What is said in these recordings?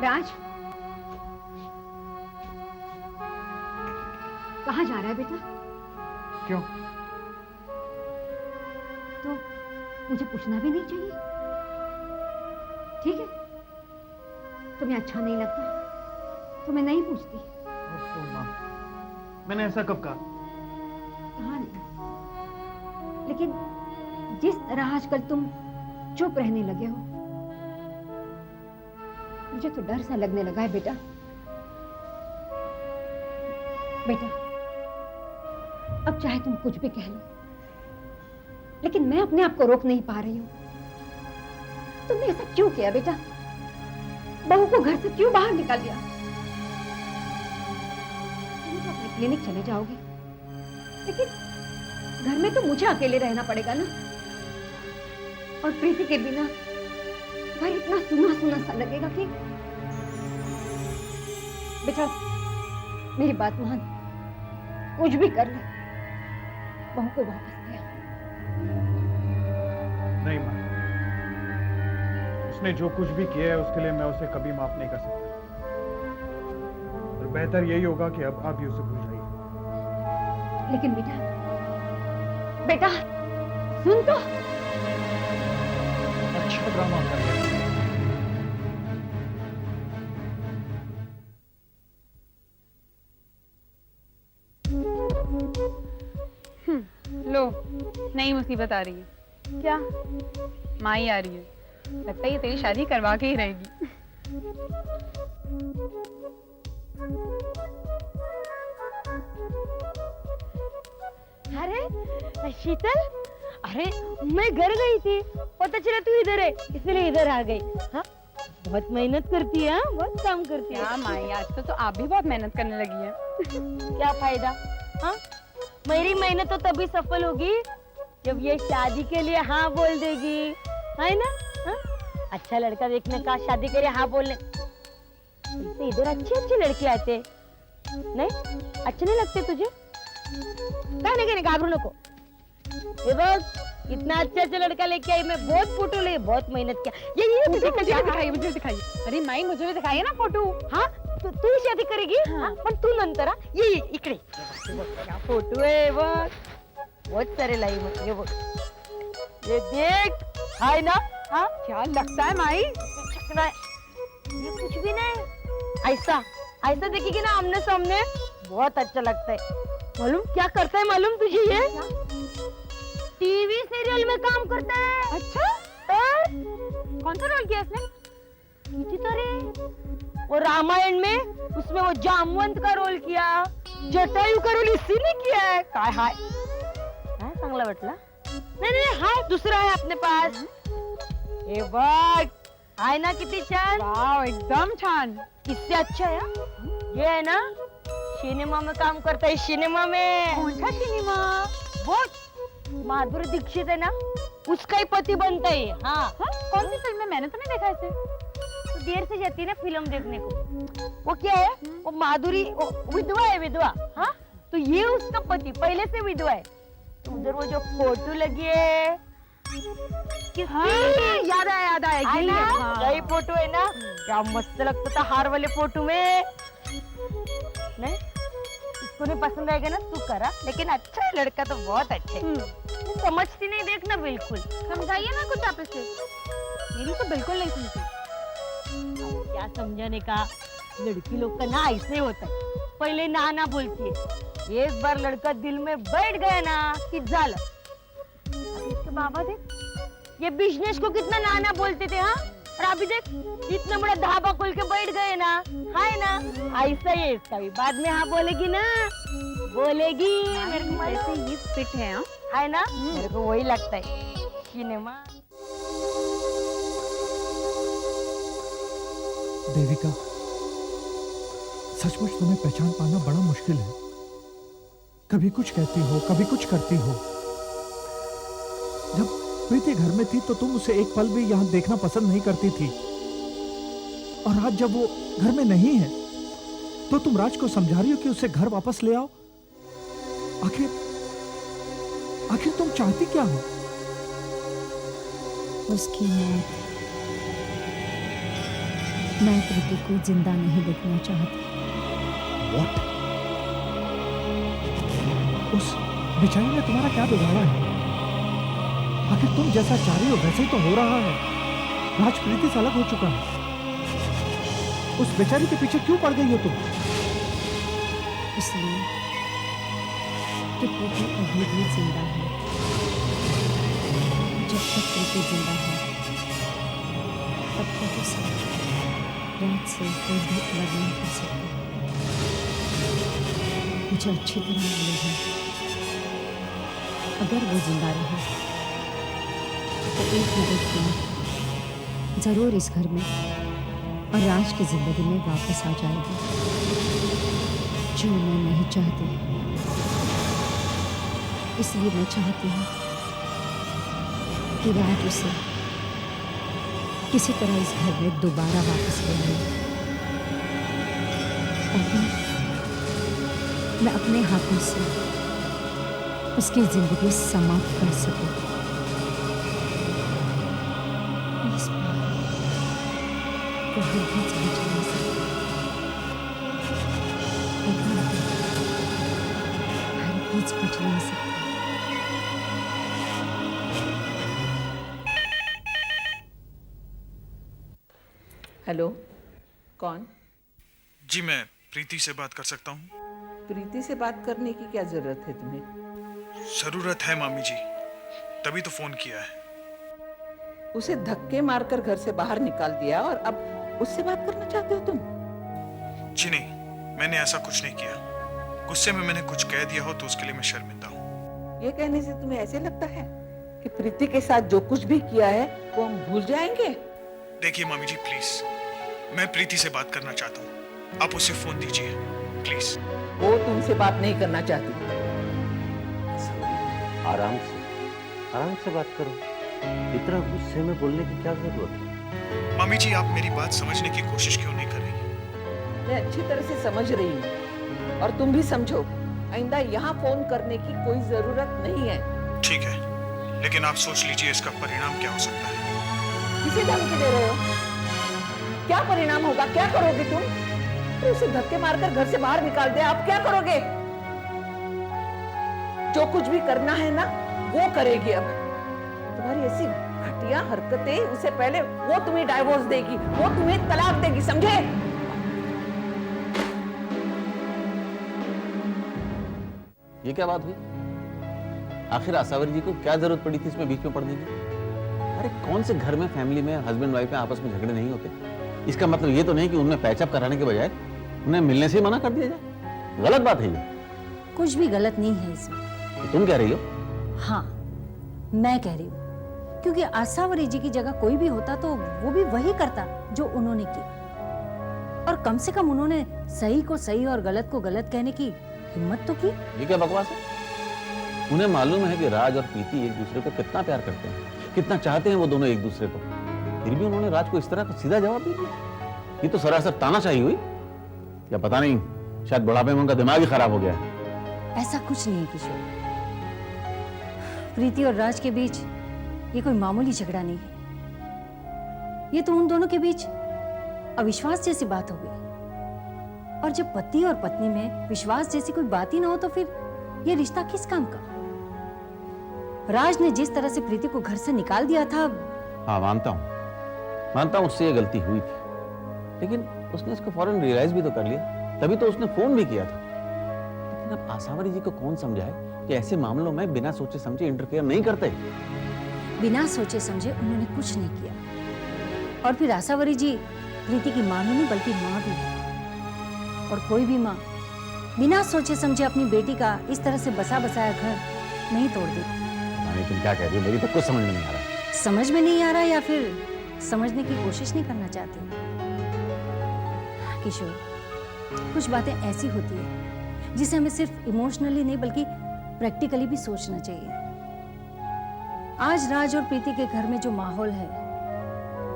राज, कहाँ जा रहा है बेटा? क्यों? तो मुझे पूछना भी नहीं चाहिए? ठीक है, तुम्हें अच्छा नहीं लगता तो मैं नहीं पूछती। तो माँ, मैंने ऐसा कब कहा? कहा नहीं, लेकिन जिस तरह आजकल तुम चुप रहने लगे हो, मुझे तो डर सा लगने लगा है बेटा। बेटा, अब चाहे तुम कुछ भी कह लो, लेकिन मैं अपने आप को रोक नहीं पा रही हूं। तुमने ऐसा क्यों किया बेटा? बहू को घर से क्यों बाहर निकाल दिया? तुम तो अपने क्लिनिक चले जाओगे, लेकिन घर में तो मुझे अकेले रहना पड़ेगा ना। और प्रीति के बिना घर इतना सुना सुना सा लगेगा कि। बेटा, मेरी बात मान, कुछ भी कर ले, बहू को वापस ले आ। नहीं माँ, उसने जो कुछ भी किया है उसके लिए मैं उसे कभी माफ नहीं कर सकता। और बेहतर यही होगा कि अब आप ही उसे भूल जाइए। लेकिन बेटा, बेटा सुन तो। अच्छा ड्रामा कर रहे हैं। लो, नई मुसीबत आ रही है। क्या? माई आ रही है। लगता है ये तेरी शादी करवा के ही रहेगी। अरे शीतल, अरे मैं घर गई थी, पता चला तू इधर है, इसलिए इधर आ गई। हाँ, बहुत मेहनत करती है, बहुत काम करती है। हाँ माई, आजकल तो आप भी बहुत मेहनत करने लगी हैं। क्या फायदा? हाँ, मेरी मेहनत तो तभी सफल होगी जब ये शादी के लिए हाँ बोल देगी, है ना? हाँ? अच्छा लड़का देखने का, शादी के लिए हाँ बोलने। तो इधर अच्छे अच्छे लड़के आते नहीं? अच्छे नहीं लगते तुझे? नहीं, घाबरू नको। ये बस इतना अच्छा लड़का लेके आई, मैं बहुत फोटो ले, बहुत मेहनत किया। ये दिखाइए, मुझे दिखाइए। अरे माई, मुझे भी दिखाइए ना फोटो। हाँ, तू शादी करेगी? हाँ, पण तू नंतर। हाँ, ये इकडे क्या फोटो है, बघ बहुत सारे लाई मग, ये बघ, ये देख, है ना? हाँ, क्या लगता है माई? ये कुछ भी नहीं, ऐसा ऐसा देखेगी ना आमने सामने, बहुत अच्छा लगता है। मालूम क्या करता है? मालूम तुझे? ये टीवी सीरियल में काम करता है। अच्छा, कौन सा रोल किया इसने? किती तरी, वो रामायण में उसमें वो जामवंत का रोल किया, जटायु का रोल इसी ने किया है। काय हाय, चांगला वाटला? नहीं, हाय दूसरा है अपने पास। हे बघ, हाय ना किती छान। वाह, एकदम छान। इससे अच्छा है ये, है ना, सिनेमा में काम करता है। सिनेमा में? कौन सा सिनेमा? वो माधुरी दीक्षित है ना, उसका ही पति बनता है। हाँ, कौन सी फिल्म में? मैंने तो नहीं देखा इसे। तो देर से जाती है ना फिल्म देखने को। वो क्या है, वो माधुरी विधवा है, विधवा। हाँ, तो ये उसका पति पहले से विधवा है। तो उधर वो जो फोटो लगी है, हाँ, याद आया, यही है। हाँ, यही फोटो है ना? क्या मस्त लगता था हार वाले फोटो में। नहीं, इसको नहीं पसंद आएगा ना, तू करा, लेकिन अच्छा है लड़का तो, बहुत अच्छा है। तू समझती नहीं, देखना बिल्कुल। समझाइए ना कुछ आप इसे। मेरी तो बिल्कुल नहीं सुनती। क्या समझाने का, लड़की लोग का ना ऐसे ही होता है, पहले ना ना बोलती है, एक बार लड़का दिल में बैठ गया ना कि झालं। अभी इसके बाबा देख, ये बिजनेस को कितना ना ना बोलते थे। हाँ, और अभी देख इतना बड़ा ढाबा खोल के बैठ गए ना, है ना? ऐसा ही है इसका भी, बाद में हाँ बोलेगी ना, बोलेगी। मेरे को ऐसे ही फिट है। हाँ, है ना? मेरे को वही लगता है, सिनेमा। देविका, सचमुच तुम्हें पहचान पाना बड़ा मुश्किल है। कभी कुछ कहती हो, कभी कुछ करती हो। जब प्रीति घर में थी तो तुम उसे एक पल भी यहां देखना पसंद नहीं करती थी, और आज जब वो घर में नहीं है तो तुम राज को समझा रही हो कि उसे घर वापस ले आओ। आखिर तुम चाहती क्या हो? उसकी मौत। मैं प्रीति को जिंदा नहीं देखना चाहती। What? उस बेचारी ने तुम्हारा क्या बिगाड़ा है? आखिर तुम जैसा चाह रही हो वैसे ही तो हो रहा है। राज प्रीति से अलग हो चुका है। उस बेचारी के पीछे क्यों पड़ गई हो तुम? इसलिए कि प्रीति अभी भी जिंदा है। जब तक प्रीति जिंदा है तब तक उसे राज से कोई भी अलग नहीं कर सकता। मुझे अच्छी तरह मालूम है अगर वो जिंदा रहे तो एक न एक दिन जरूर इस घर में और राज की जिंदगी में वापस आ जाएगी, जो मैं नहीं चाहती। इसलिए मैं चाहती हूँ कि राज उसे किसी तरह इस घर में दोबारा वापस ले आए, ताकि मैं अपने हाथों से उसकी जिंदगी समाप्त कर सकूं। इस बार को हरगिज़ बचा नहीं सकती। हरगिज़ बच नहीं सकती। हेलो, कौन? जी मैं प्रीति से बात कर सकता हूँ? प्रीति से बात करने की क्या जरूरत है तुम्हें? जरूरत है मामी जी, तभी तो फोन किया है। उसे धक्के मारकर घर से बाहर निकाल दिया और अब उससे बात करना चाहते हो तुम? जी नहीं, मैंने ऐसा कुछ नहीं किया। गुस्से में मैंने कुछ कह दिया हो तो उसके लिए मैं शर्मिंदा हूँ। ये कहने से तुम्हें ऐसे लगता है कि प्रीति के साथ जो कुछ भी किया है वो हम भूल जाएंगे? देखिए मामी जी प्लीज, मैं प्रीति से बात करना चाहता हूँ, आप उसे फोन दीजिए प्लीज। वो तुमसे बात नहीं करना चाहती। आराम से बात करो। इतना गुस्से में बोलने की क्या जरूरत है? मामी जी आप मेरी बात समझने की कोशिश क्यों नहीं कर रही? मैं अच्छी तरह से समझ रही हूँ और तुम भी समझो। आइंदा यहाँ फोन करने की कोई जरूरत नहीं है। ठीक है, लेकिन आप सोच लीजिए इसका परिणाम क्या हो सकता है। किसे धमकी दे रहे हो? क्या परिणाम होगा? क्या करोगे तुम? तो उसे धक्के मारकर घर से बाहर निकाल दिया, आप क्या करोगे? जो कुछ भी करना है ना वो करेगी। अब तुम्हारी ऐसी घटिया हरकतें, उससे पहले वो तुम्हें डाइवोर्स देगी, वो तुम्हें तलाक देगी, समझे? ये क्या बात हुई? आखिर आसावरी जी को क्या जरूरत पड़ी थी इसमें बीच में पड़ने की? अरे कौन से घर में फैमिली में हस्बैंड वाइफ में आपस में झगड़े नहीं होते? इसका मतलब ये तो नहीं कि उनमें पैचअप कराने के बजाय उन्हें मिलने से ही मना कर दिया जाए। गलत बात है ये। कुछ भी गलत नहीं है इसमें। तो तुम कह रही हो? हाँ, मैं कह रही हूँ, क्योंकि आसावरी जी की जगह कोई भी होता तो वो भी वही करता जो उन्होंने किया, और कम से कम उन्होंने सही को सही और गलत को गलत कहने की हिम्मत तो की। ये क्या बकवास है? उन्हें मालूम है कि राज और प्रीति एक दूसरे को कितना प्यार करते हैं, कितना चाहते हैं वो दोनों एक दूसरे को। फिर भी उन्होंने राज को इस तरह का सीधा जवाब दे दिया। ये तो सरासर तानाशाही हुई, या पता नहीं शायद बुढ़ापे में उनका दिमाग ही खराब हो गया है। ऐसा कुछ नहीं है किशोर, प्रीति और राज के बीच ये कोई मामूली झगड़ा नहीं है। ये तो उन दोनों के बीच अविश्वास जैसी बात हो गई, और जब पति और पत्नी में विश्वास जैसी कोई बात ही ना हो तो फिर ये रिश्ता किस काम का? राज ने जिस तरह से प्रीति को घर से निकाल दिया था। हाँ मानता हूँ उससे ये गलती हुई थी, लेकिन उसने इसको फौरन रियलाइज भी तो कर लिया, तभी तो उसने फोन भी किया था। लेकिन अब आसावरी जी को कौन समझाए कि ऐसे मामलों में बिना सोचे समझे इंटरफेयर नहीं करते। बिना सोचे समझे उन्होंने कुछ नहीं किया, और फिर आसावरी जी प्रीति की मां नहीं बल्कि मां भी है, और कोई भी मां बिना सोचे समझे अपनी बेटी का इस तरह से बसा बसाया घर नहीं तोड़ देती। तुम क्या कह रही हो? मेरी तो कुछ समझ में नहीं आ रहा। समझ में नहीं आ रहा या फिर समझने की कोशिश नहीं करना चाहती? किशोर, कुछ बातें ऐसी होती है जिसे हमें सिर्फ इमोशनली नहीं बल्कि प्रैक्टिकली भी सोचना चाहिए। आज राज और प्रीति के घर में जो माहौल है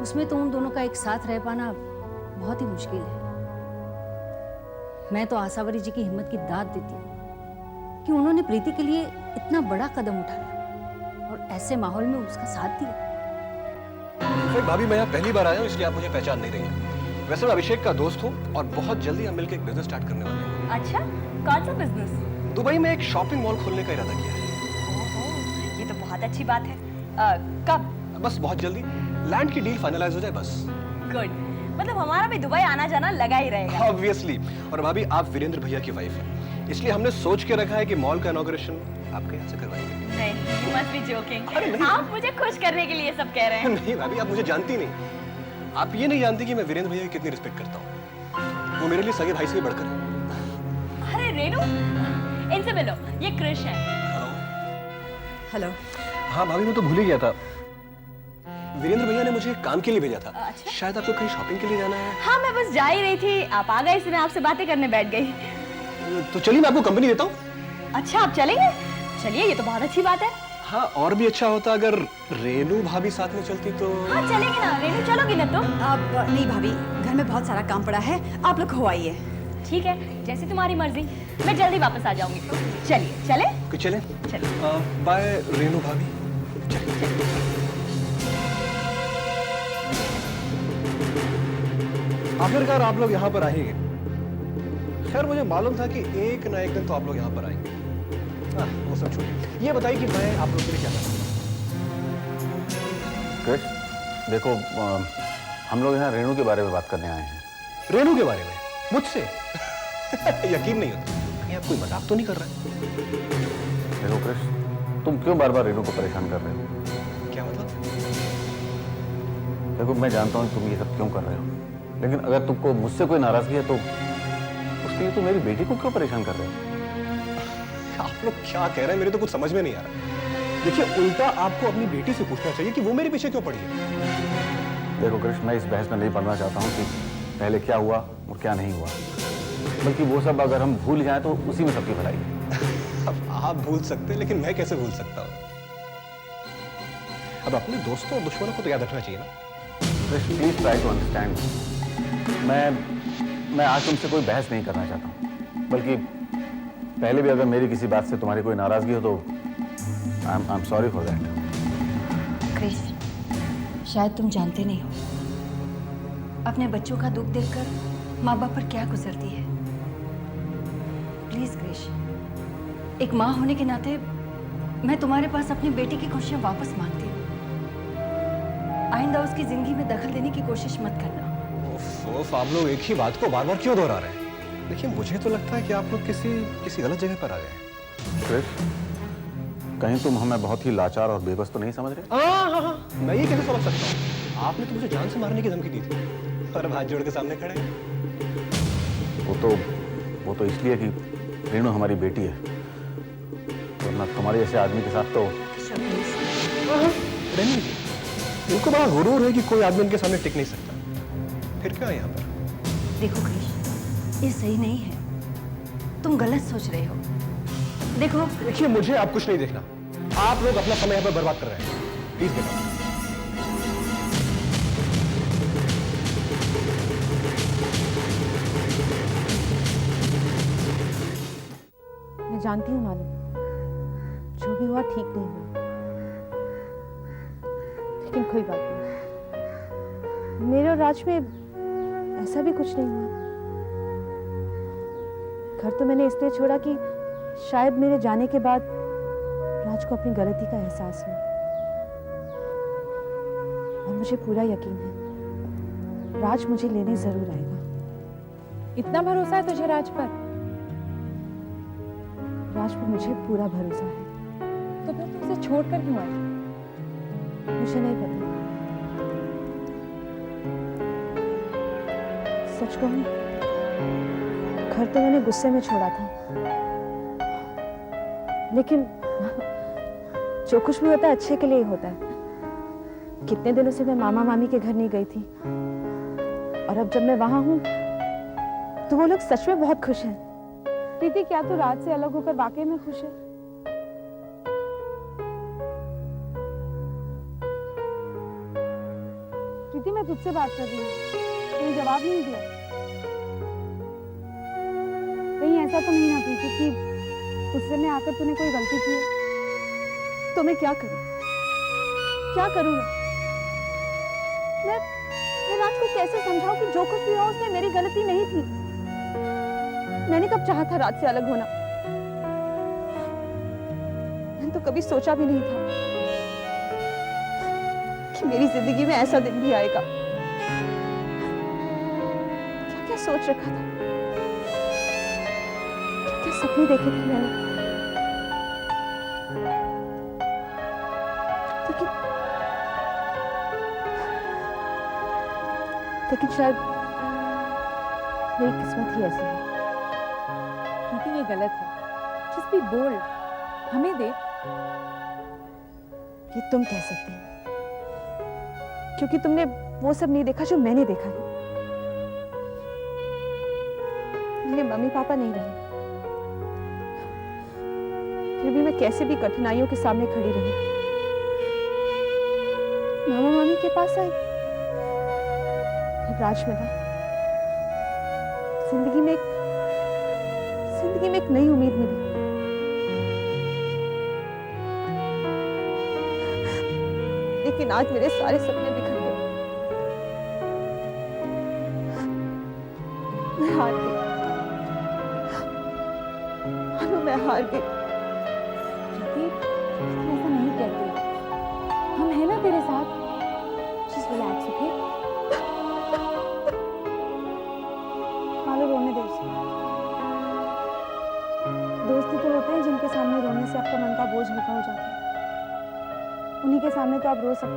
उसमें तो उन दोनों का एक साथ रह पाना बहुत ही मुश्किल है। मैं तो आसावरी जी की हिम्मत की दाद देती हूँ कि उन्होंने प्रीति के लिए इतना बड़ा कदम उठाया और ऐसे माहौल में उसका साथ दिया। भाभी मैं यहाँ पहली बार आया हूँ, इसलिए आप मुझे पहचान नहीं रही हैं। वैसे मैं अभिषेक का दोस्त हूँ और बहुत जल्दी हम मिलकर एक बिजनेस स्टार्ट करने वाले हैं। अच्छा, कौन सा बिजनेस? दुबई में एक शॉपिंग मॉल खोलने का इरादा किया है। ओहो, ये तो बहुत अच्छी बात है। कब? बस बहुत जल्दी लैंड की डील फाइनलाइज हो जाए बस। गुड, मतलब हमारा भी दुबई आना जाना लगा ही रहेगा। ऑब्वियसली। और भाभी आप वीरेंद्र भैया की वाइफ हैं, इसलिए हमने सोच के रखा है कि मॉल का इनॉग्रेशन आपके यहाँ से करवाएंगे। नहीं, you must be joking। अरे नहीं। आप मुझे खुश करने के लिए सब कह रहे हैं। नहीं भाभी, आप मुझे जानती नहीं। आप ये नहीं जानती कि मैं वीरेंद्र भैया की कितनी रिस्पेक्ट करता हूँ। वो मेरे लिए सगे भाई से भी बढ़कर है। अरे रेनू, इनसे मिलो, ये क्रिश है। हेलो। हाँ भाभी, मैं तो भूल ही गया था। वीरेंद्र भैया ने मुझे एक काम के लिए भेजा था। अच्छा। शायद आपको कहीं शॉपिंग के लिए जाना है। हाँ, मैं बस जा ही रही थी, आप आ गए, इसलिए मैं आपसे बातें करने बैठ गई। तो चलिए मैं आपको कंपनी देता हूँ। अच्छा, आप चलेंगे? चलिए, ये तो बहुत अच्छी बात है। हाँ, और भी अच्छा होता अगर रेनू भाभी साथ में चलती तो। हाँ, चलेंगे ना। रेनू, चलोगी ना तुम? अब नहीं भाभी, घर में बहुत सारा काम पड़ा है, आप लोग हो आइए। ठीक है, जैसी तुम्हारी मर्जी। मैं जल्दी वापस आ जाऊंगी। चलिए, चले? कि चलें? चलिए। बाय रेनू भाभी। चलिए। आखिरकार आप लोग यहाँ पर आ ही गए। खैर मुझे मालूम था कि एक ना एक दिन तो आप लोग यहाँ पर आएंगे। वो सब छोड़िए, ये बताइए कि मैं आप लोग के लिए क्या कर सकता हूँ। कृष, देखो हम लोग यहाँ रेणु के बारे में बात करने आए हैं। रेनू के बारे में मुझसे? यकीन नहीं होता। कहीं आप कोई मजाक तो नहीं कर रहे? देखो कृष, तुम क्यों बार बार रेणु को परेशान कर रहे हो? क्या मतलब? देखो मैं जानता हूँ तुम ये सब क्यों कर रहे हो, लेकिन अगर तुमको मुझसे कोई नाराजगी है तो उसके लिए तुम मेरी बेटी को क्यों परेशान कर रहे हो? आप लोग क्या कह रहे हैं, मेरे तो कुछ समझ में नहीं आ रहा। देखिए, उल्टा आपको अपनी बेटी से पूछना चाहिए कि वो मेरे पीछे क्यों पड़ी है। देखो कृष्ण, मैं इस बहस में नहीं पढ़ना चाहता हूँ कि पहले क्या हुआ और क्या नहीं हुआ, बल्कि वो सब अगर हम भूल जाएं तो उसी में सबकी भलाई है। अब आप भूल सकते हैं, लेकिन मैं कैसे भूल सकता हूँ? अब अपने दोस्तों और दुश्मनों को तो याद रखना चाहिए ना। Krishna, please try to understand. मैं आज तुमसे कोई बहस नहीं करना चाहता हूँ, बल्कि पहले भी अगर मेरी किसी बात से तुम्हारी कोई नाराजगी हो तो I am sorry for that. Krish, शायद तुम जानते नहीं हो अपने बच्चों का दुख देखकर माँ बाप पर क्या गुजरती है। प्लीज क्रिश, एक माँ होने के नाते मैं तुम्हारे पास अपनी बेटी की खुशियां वापस मांगती हूँ। आइंदा उसकी जिंदगी में दखल देने की कोशिश मत करना। उफ, आप लोग एक ही बात को बार बार क्यों दोहरा रहे हैं? देखिए, मुझे तो लगता है कि आप लोग किसी गलत जगह पर आ गए। कृष्ण, कहीं तुम हमें बहुत ही लाचार और बेबस तो नहीं समझ रहे? हाँ, मैं ये कैसे समझ सकता हूँ? आपने तो मुझे जान से मारने की धमकी दी थी और हाथ जोड़ के सामने खड़े हैं। वो तो इसलिए कि रेणु हमारी बेटी है, वरना तुम्हारे जैसे आदमी के साथ तो। रेनू जी, इनको बड़ा गुरूर है कि कोई आदमी इनके सामने टिक नहीं सकता। फिर क्या है यहाँ पर? देखो क्रिश, ये सही नहीं है, तुम गलत सोच रहे हो। देखिए, मुझे आप कुछ नहीं देखना। आप लोग अपना समय यहाँ पर बर्बाद कर रहे हैं। प्लीज बताओ। मैं जानती हूँ मालूम, जो भी हुआ ठीक नहीं हुआ, लेकिन कोई बात नहीं। मेरे और राज में ऐसा भी कुछ नहीं हुआ। घर तो मैंने इसलिए छोड़ा कि शायद मेरे जाने के बाद राज को अपनी गलती का एहसास हो, और मुझे पूरा यकीन है राज मुझे लेने जरूर आएगा। इतना भरोसा है तुझे राज पर? राज पर मुझे पूरा भरोसा है। तो फिर तू उसे छोड़ कर क्यों आई? मुझे नहीं पता। सच कहूं, घर तो मैंने गुस्से में छोड़ा था, लेकिन जो कुछ भी होता है अच्छे के लिए ही होता है। कितने दिनों से मैं मामा मामी के घर नहीं गई थी, और अब जब मैं वहां हूं तो वो लोग सच में बहुत खुश हैं। प्रीति, क्या तू राज से अलग होकर वाकई में खुश है? प्रीति, मैं तुझसे बात कर रही हूँ, तूने जवाब नहीं दिया। कहीं ऐसा तो नहीं ना प्रीति कि गुस्से में आकर तूने कोई गलती की है? तो मैं क्या करूं? क्या करूं मैं मैं राज को कैसे समझाऊं कि जो कुछ भी हुआ उसमें मेरी गलती नहीं थी। मैंने कब चाहा था राज से अलग होना? मैंने तो कभी सोचा भी नहीं था कि मेरी जिंदगी में ऐसा दिन भी आएगा। क्या क्या सोच रखा था, क्या क्या सपने देखे थे मैंने। लेकिन शायद मेरी किस्मत ही ऐसी है। प्रीति ये गलत है। जस्ट बी बोल्ड, हमें दे। ये तुम कह सकती हो क्योंकि तुमने वो सब नहीं देखा जो मैंने देखा है। मेरे मम्मी पापा नहीं रहे, फिर भी मैं कैसे भी कठिनाइयों के सामने खड़ी रही। मामा मामी के पास आई, फिर राज मिला। जिंदगी में एक नई उम्मीद मिली। लेकिन आज मेरे सारे सपने बिखर गए। मैं हार गई। मानो मैं हार गई। प्रीति, तुम ऐसा नहीं कहते। हम हैं ना तेरे साथ। Just relax, okay? मानो रोने दे उसे। दोस्त ही तो होते हैं जिनके सामने रोने से आपका मन का बोझ हल्का हो जाता है। उन्हीं के सामने तो आप रो सकते हो।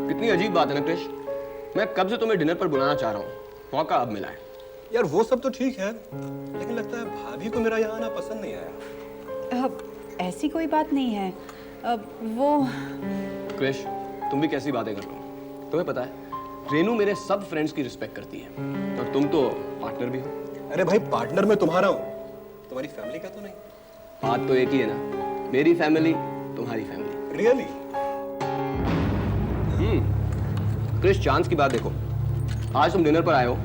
कितनी अजीब बात है ना क्रिश, मैं कब से तुम्हें डिनर पर बुलाना चाह रहा हूँ, मौका अब मिला है। यार वो सब तो ठीक है, लेकिन लगता है भाभी को मेरा यहाँ आना पसंद नहीं आया। ऐसी कोई बात नहीं है। वो क्रिश, तुम भी कैसी बातें कर रहे हो? तुम्हें पता है रेनू मेरे सब फ्रेंड्स की रिस्पेक्ट करती है, और तुम तो पार्टनर भी हो। अरे भाई पार्टनर मैं तुम्हारा हूँ, तुम्हारी फैमिली का तो नहीं। बात तो एक ही है ना, मेरी फैमिली तुम्हारी फैमिली। रियली? क्रिश, चांस की बात देखो, आज तुम डिनर पर आए हो,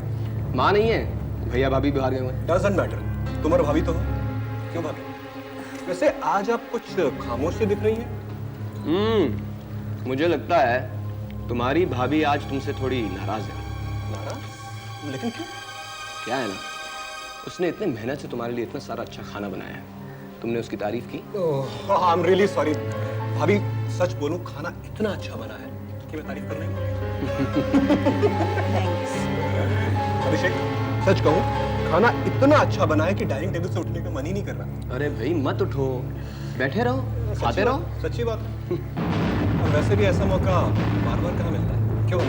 माँ नहीं है, भैया भाभी बाहर गए हुए हैं। डजंट मैटर, तुम और भाभी तो हो। क्यों भाभी? वैसे आज आप कुछ खामोश से दिख रही हैं। मुझे लगता है तुम्हारी भाभी आज तुमसे थोड़ी नाराज है। नाराज? लेकिन क्यों? क्या है ना, उसने इतने मेहनत से तुम्हारे लिए इतना सारा अच्छा खाना बनाया है, तुमने उसकी तारीफ की। आई एम रियली सॉरी भाभी, सच बोलूं खाना इतना अच्छा बना है कि मैं तारीफ करने को। अभिषेक, सच कहूं खाना इतना अच्छा बना है कि डाइनिंग टेबल से उठने का मन ही नहीं कर रहा। अरे भाई मत उठो, बैठे रहो, खाते रहो। सच्ची बात है। और वैसे भी ऐसा मौका बार बार कहाँ मिलता है, क्यों?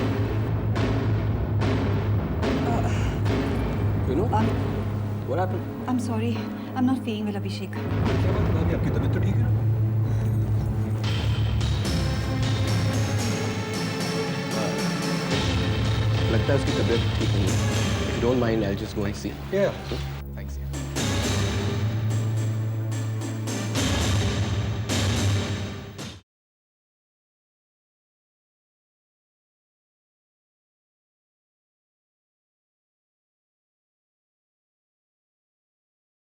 You know? What happened? I'm sorry, I'm not feeling well, Abhishek. क्या बात है भाभी, आपकी तबीयत तो ठीक है? लगता है उसकी तबीयत ठीक नहीं है। If you don't mind, I'll just go and see. Yeah.